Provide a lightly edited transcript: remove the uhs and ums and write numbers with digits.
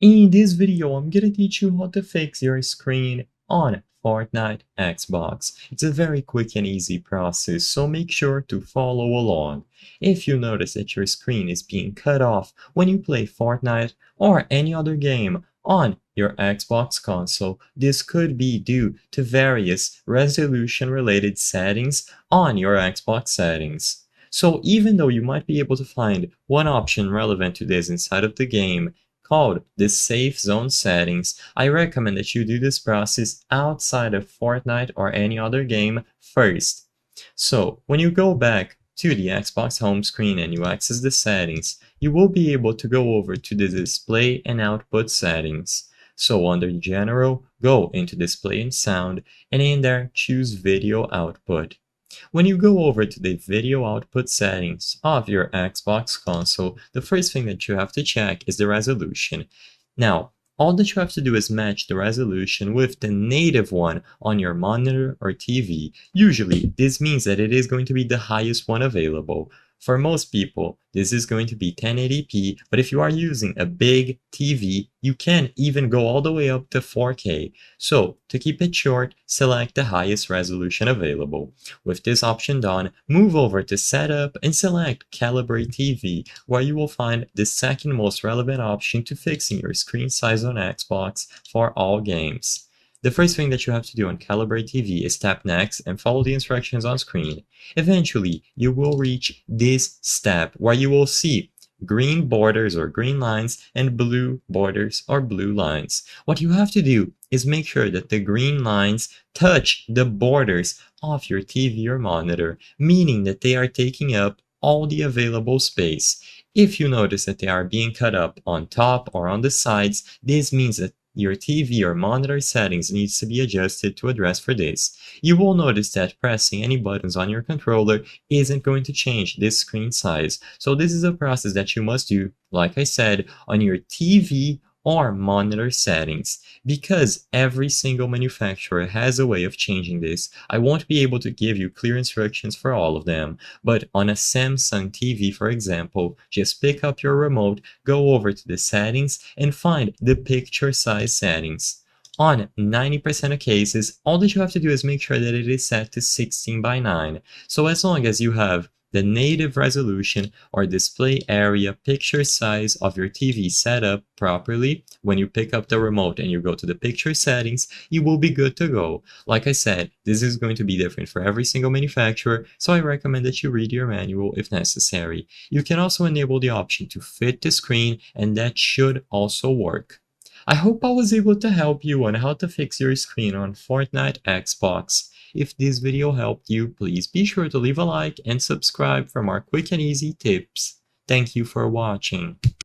In this video, I'm gonna teach you how to fix your screen on Fortnite Xbox. It's a very quick and easy process, so make sure to follow along. If you notice that your screen is being cut off when you play Fortnite or any other game on your Xbox console, this could be due to various resolution-related settings on your Xbox settings. So even though you might be able to find one option relevant to this inside of the game, called the safe zone settings, I recommend that you do this process outside of Fortnite or any other game first. So when you go back to the Xbox home screen and you access the settings, you will be able to go over to the display and output settings. So under general, go into display and sound, and in there choose video output. When you go over to the video output settings of your Xbox console, the first thing that you have to check is the resolution. Now, all that you have to do is match the resolution with the native one on your monitor or TV. Usually, this means that it is going to be the highest one available. For most people, this is going to be 1080p, but if you are using a big TV, you can even go all the way up to 4K. So, to keep it short, select the highest resolution available. With this option done, move over to Setup and select Calibrate TV, where you will find the second most relevant option to fixing your screen size on Xbox for all games. The first thing that you have to do on Calibrate TV is tap Next and follow the instructions on screen. Eventually, you will reach this step where you will see green borders or green lines and blue borders or blue lines. What you have to do is make sure that the green lines touch the borders of your TV or monitor, meaning that they are taking up all the available space. If you notice that they are being cut up on top or on the sides, this means that your TV or monitor settings needs to be adjusted to address for this. You will notice that pressing any buttons on your controller isn't going to change this screen size. So this is a process that you must do, like I said, on your TV or monitor settings. Because every single manufacturer has a way of changing this, I won't be able to give you clear instructions for all of them, but on a Samsung TV, for example, just pick up your remote, go over to the settings, and find the picture size settings. On 90% of cases, all that you have to do is make sure that it is set to 16:9. So as long as you have the native resolution or display area picture size of your TV set up properly, when you pick up the remote and you go to the picture settings, you will be good to go. Like I said, this is going to be different for every single manufacturer, so I recommend that you read your manual if necessary. You can also enable the option to fit the screen, and that should also work. I hope I was able to help you on how to fix your screen on Fortnite Xbox. If this video helped you, please be sure to leave a like and subscribe for more quick and easy tips. Thank you for watching.